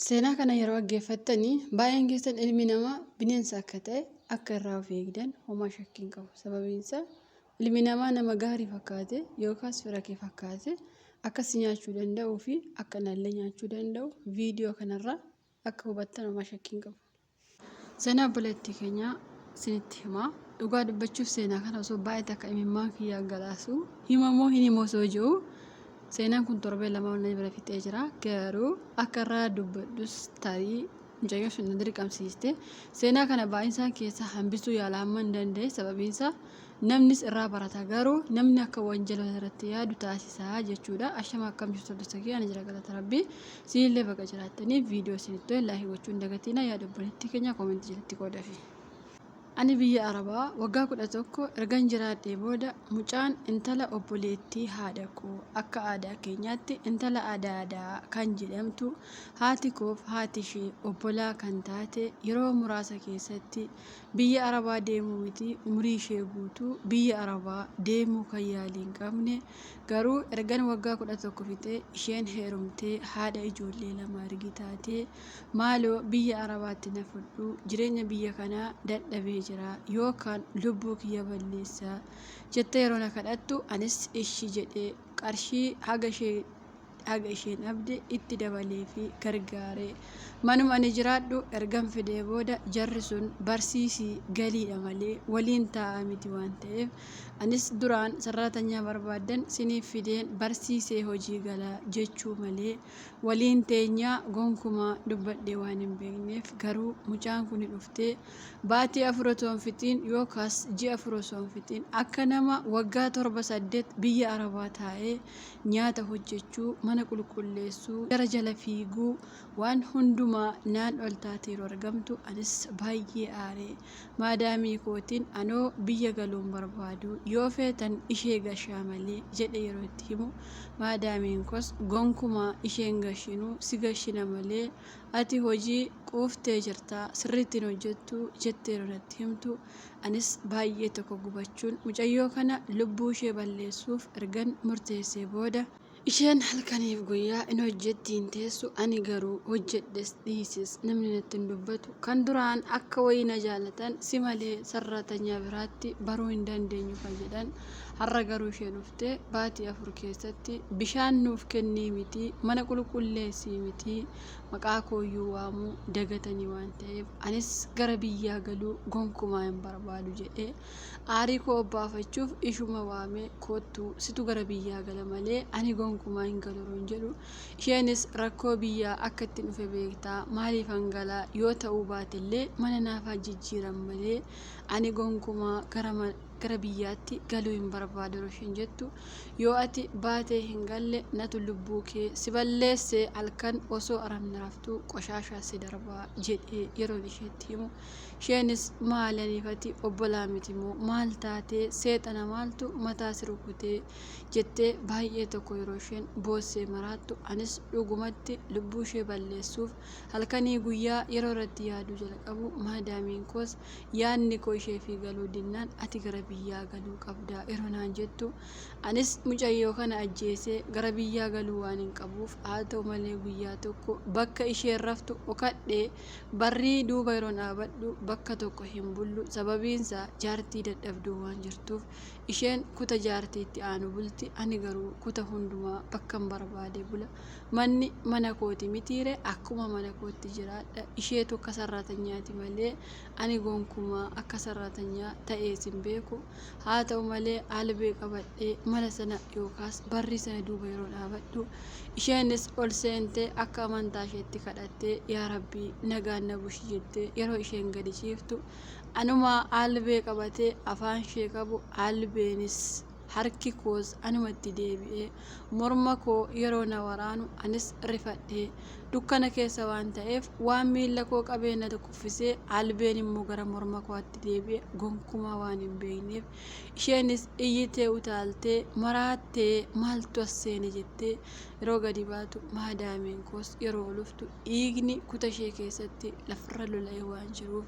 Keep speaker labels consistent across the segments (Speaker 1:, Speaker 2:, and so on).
Speaker 1: Seenaa kana yeroo dhaggeeffattanii baay'een keessan ilmi namaa bineensa akka ta'e akka irraa of eegdan homaa shakkii hin qabu. Sababiin isaa ilmi namaa nama gaarii fakkaate yookaas fira kee fakkaate akkas nyaachuu danda'uu fi akka nallee nyaachuu danda'u viidiyoo kanarraa akka hubattan homaa shakkii hin qabu. Seenaa obboleettii keenyaa isinitti himaa. Dhugaa dubbachuuf seenaa kana osoo baay'ee akka imimmaan kiyyaa galaasu himamoo hin himoo osoo jiru seenaan kun torbee lama ol bira fixee jira. Garuu akka irraa dubbadhus tarii mucayyoo sun na dirqamsiiste. Seenaa kana baay'insaa keessa hambisuu yaala hamma hin danda'e. Sababiin isaa namnis irraa barata, garuu namni akka wanjala irratti yaadu taasisaa jechuudha. Ashama akkam jirtu hordoftoota kee, ani jira galata rabbii. Siinillee bakka jiraattanii viidiyoo isinitti tolee laayik gochuu hin dagatinaa. Yaada obboleettii keenya koomentii jalatti qoodafi. Ani biyya Arabaa waggaa 11 ergan jiraadhee booda mucaan intala obboleettii haadha koo akka aadaa keenyaatti intala aadaa kan jedhamtu haati koof haati ishee obbolaa kan taate yeroo muraasa keessatti biyya Arabaa deemuu miti umurii ishee guutuu biyya Arabaa deemuu kan yaalii hin qabne, garuu ergan waggaa 11 fixee isheen heerumtee haadha ijoollee lama argi taatee maaloo biyya Arabaatti na fudhu, jireenya biyya kanaa dadhabee jira yookaan lubbuu kiyya balleessaa jettee yeroo na kadhattu anis ishii jedhee qarshii haga isheen dhabde itti dabalee fi gargaaree manuma ani jiraadhu ergan fidee booda jarri sun barsiisii galiidha malee waliin taa'aa miti waan ta'eef anis duraan sararatanyaa barbaadan siniif fideen barsiisee hojii galaa jechuu malee waliin teenyaa gonkumaa dubbadhee waan hin beekneef, garuu mucaan kun dhuftee baatii 4 osoo hin fixiin yookaas ji'a 4 osoo hin fixiin akka nama waggaa 7-8 biyya Arabaa taa'ee nyaata hojjechuu, mana qulqulleessuu, jara jala fiiguu waan hundumaa naan ol taatee yeroo argamtu anis baay'ee aaree maadaamii kootiin anoo biyya galuun barbaadu yoo feetan ishee gashaa malee jedhe yeroo itti himu, maadaamiin koos gonkumaa isheen gashinu si gashina malee ati hojii quuftee jirtaa sirriittiin hojjettu jettee yeroo natti himtu anis baay'ee tokko gubachuun mucayyoo kana lubbuu ishee balleessuuf ergan murteessee booda isheen halkaniif guyyaa in hojjettiin teessu, ani garuu hojjedhes dhiisis namni natti hin dubbatu, kan duraan akka wayii na jaalatan si malee sararatanyaa biraatti baruu hin dandeenyu kan jedhan har'a garuu isheen dhuftee baatii 4 keessatti bishaan nuuf kennii miti, mana qulqulleessii miti, maqaa kooyyuu waamuu dagatanii waan ta'eef anis gara biyyaa galuu gonkumaa hin barbaadu jedhee aarii koo obbaafachuuf ishuma waamee koottuu situ gara biyyaa gala malee ani gonkumaa hin galuun jedhu. Isheenis rakkoo biyyaa akka itti dhufe beektaa, maaliif hangalaa yoo ta'uu baatellee mana naafaa jijjiiran malee ani gonkumaa gara biyyaatti galuu hin barbaadu isheen jettu. Yoo ati baatee hin galle natu lubbuu kee si balleessee halkan osoo aramna raftuu qoshaashaa si darbaa jedhee yeroo isheetti himu, isheenis maalaniifati obbolaa miti moo maal taatee seexana maaltu mataa si rukutee jettee baay'ee tokko yeroo isheen boossee maraattu anis dhugumatti lubbuu ishee balleessuuf halkanii guyyaa yeroo irratti yaaduu jalqabu, maadaamiin koos yaadni koo ishee fi galuu dinnaan ati gara biyyaa galuu qabda yeroo naan jettu anis mucayyoo kana ajjeesee gara biyyaa galuu waan hin qabuuf haa ta'u malee guyyaa tokko bakka isheen raftu dhokadhee barrii duuba yeroo dhaabadhu bakka tokko hin bullu. Sababiinsaa jaartii dadhabduu waan jirtuuf isheen kuta jaartiitti aanu bulti, ani garuu kuta hundumaa bakkan barbaade bula. Manni mana kooti mitiire akkuma mana kootti jiraadha. Isheetu akka sararatanyaati malee ani gonkumaa akka sararatanyaa ta'ee sin beeku. Haa ta'u malee albee qabadhee mana sana yookaas barrii sana duuba yeroo dhaabadhu isheenis ol seentee akka amantaa isheetti kadhattee yaa rabbii nagaan na bushi jettee yeroo isheen gadi ciiftu anuma albee qabatee afaan ishee qabu, albeenis harki koos anumatti deebi'ee morma koo yeroo na waraanu anis rifadhee dukkana keessa waan ta'eef waan miila koo qabee na kuffisee albeen immoo gara morma kootti deebi'ee gonkumaa waan hin beekneef isheenis iyyitee utaaltee maraattee maaltu as seene jettee yeroo gadi baatu, maadaamiin koos yeroo oluftu dhiigni kuta ishee keessatti lafarra lola'ee waan jiruuf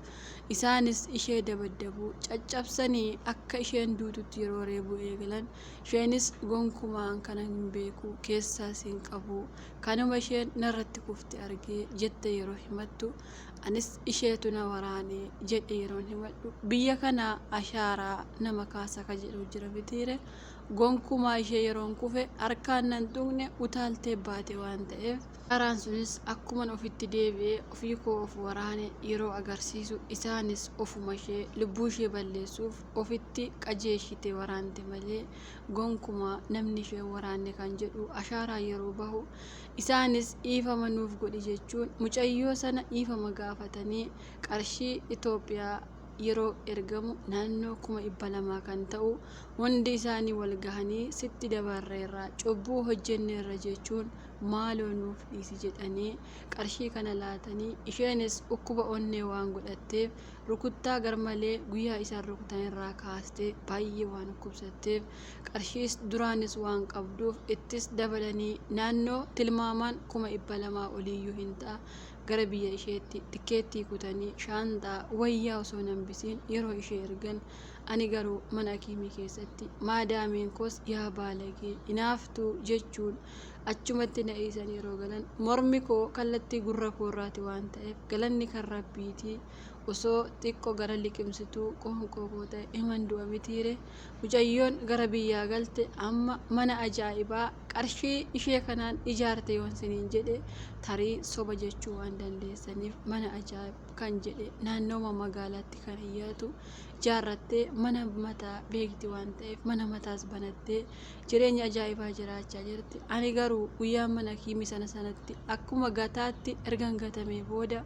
Speaker 1: isaanis ishee dabaddabuu caccabsanii akka isheen duututti yeroo reebuu eegalan isheenis gonkumaan kana hin beeku, keessaas hin qabu, kanuma isheen narratti kufte argee jette yeroo himattu anis isheetu na waraane jedhe yeroon himadhu biyya kana ashaaraa nama kaasa ka jedhu jira bitiire gonkumaa ishee yeroon kufe harkaan nan tuqne utaaltee baate waan ta'eef ashaaraan sunis akkuman ofitti deebi'ee ofii koo of waraane yeroo agarsiisu isaanis ofuma ishee lubbuu ishee balleessuuf ofitti qajeeshite waraante malee gonkumaa namni ishee waraanne kan jedhu ashaaraa yeroo bahu isaanis dhiifama nuuf godhi jechuun mucayyoo sana dhiifama gaafatanii qarshii Itoophiyaa yeroo ergamu naannoo 200,000 kan ta'u hundi isaanii wal gahanii sitti dabarreerra cubbuu hojjenneerra jechuun maaloo nuuf dhiisi jedhanii qarshii kana laatanii isheenis ukkuba onnee waan godhatteef rukuttaa garmalee guyyaa isaan rukutan irraa kaastee baay'ee waan dhukkubsatteef qarshiis duraanis waan qabduuf ittis dabalanii naannoo tilmaamaan 200,000 oliiyyuu hin ta'a gara biyya isheetti tikeettii kutanii shaanxaa wayyaa osoo nambisiin yeroo ishee ergan ani garuu mana hakiimii keessatti maadaamiin koos yaa baalagee hinaaftuu jechuun achumatti na dhiisan yeroo galan mormi koo kallattii gurra koorraati waan ta'eef galanni kan rabbiitii osoo xiqqoo gara liqimsituu qoonqoo koo ta'e himan du'a mitiire mucayyoon gara biyyaa galte amma mana ajaa'ibaa qarshii ishee kanaan ijaarte yoon siniin jedhe tarii soba jechuu waan dandeessaniif mana ajaa'ib kan jedhe naannooma magaalaatti kan iyyaatu ijaarrattee mana mataa beekti waan ta'eef mana mataas banattee jireenya ajaa'ibaa jiraachaa jirti ani garuu guyyaa mana hakiimii sanatti akkuma gataatti ergan gatamee booda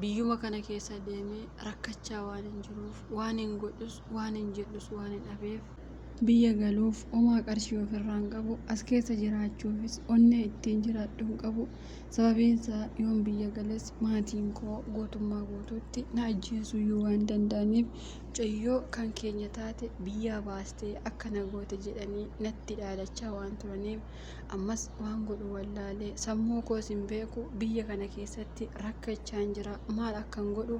Speaker 1: biyyuma kana keessa deemee rakkachaa waan hin jiruuf waan hin godhus waan hin jedhus waan hin dhabeef biyya galuuf homaa qarshii ofirraan qabu as keessa jiraachuufis onnee ittiin jiraadhu hin qabu sababiinsaa yoon biyya gales maatiin koo gootummaa guutuutti na ajjeesuyyuu waan danda'aniif mucayyoo kan keenya taate biyyaa baastee akkana goote jedhanii natti dhaadachaa waan turaniif ammas waan godhu wallaalee sammuu koos hin beeku biyya kana keessatti rakkachaan jira maal akkan godhu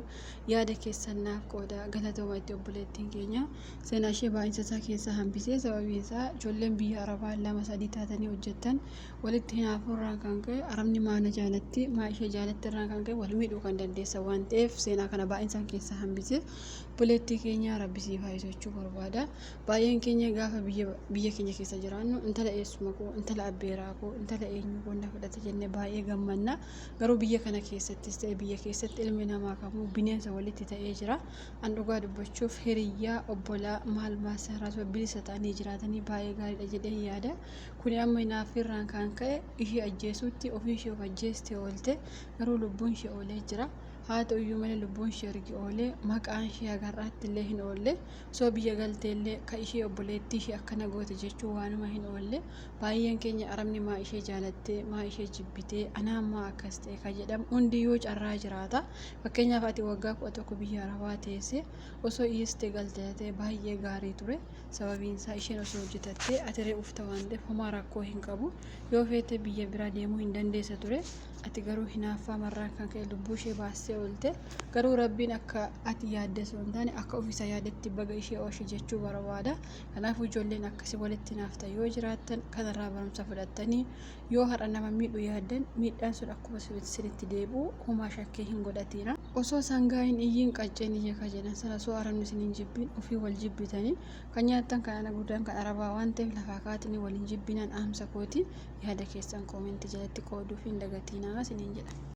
Speaker 1: yaada keessan naaf qooda galatooma itti obboleettiin keenya seenaa ishee baay'insasaa keessa hambisee sababiinsaa ijoolleen biyya arabaa 2-3 taatanii hojjettan walitti hinaafuurraan kan ka'e arabni maana jaalatti maa ishee jaalatti irraan kan ka'e wal miidhuu kan dandeessa waan ta'eef seenaa kana baay'insan keessa hambisee obboleettii keenya rabbisiif haayisachuu barbaada baay'een keenya gaafa biyya keenya keessa jiraannu intala eessuma koo intala abbeeraa koo intala eenyu koo na fudhate jennee baay'ee gammanna garuu biyya kana keessattis ta'e biyya keessatti ilmi namaa kamuu bineensa walitti ta'ee jira an dhugaa dubbachuuf hiriyyaa obbolaa maal maasarraa bilisa ta'anii jiraatanii baay'ee gaariidha jedhee yaada kuni amma hinaafirraan kan ka'e ishee ajjeesuutti ofii ishee of ajjeestee oolte garuu lubbuun ishee oolee jira haa ta'uyyuu malee lubbuun ishee ergi oolee maqaan ishee agarraatti illee hin oolle soo biyya galtee illee ka ishee obboleettii ishee akkana goote jechuun waanuma hin oolle baay'een keenya arabni maa ishee jaalattee maa ishee jibbitee anaan akkas ta'e ka jedhamu hundiyyuu carraa jiraata fakkeenyaaf ati waggaa 11 biyya arabaa teesse osoo dhiistee galtee ta'e baay'ee gaarii ture sababiinsaa isheen osoo hojjetattee ati re'uufta waan ta'eef homaa rakkoo hin qabu yoo feete biyya biraa deemuu hin dandeessa ture ati garuu hinaaffaa marraan kan ka'e lubbuu ishee baastee oolte garuu rabbiin akka ati yaadde osoo hin taane akka ofiisa yaadetti baga ishee oolche jechuu barbaada kanaaf ijoolleen akkasii walitti naafta yoo jiraattan kanarraa barumsa fudhattanii yoo har'a nama miidhu yaaddan miidhaan sun akkuma sirriitti deebi'u homaa shakkii hin godhatina osoo sangaa hin iyyiin qacceen iyya ka jedhan sana soo arabni isin hin jibbiin ofii wal jibbitanii kan nyaattan kan ana guddaan kan arabaa waan ta'eef lafaa kaatanii waliin jibbinaan aamsa kooti yaada keessan koomentii jalatti qooduuf hin dagatinaa isiniin jedha.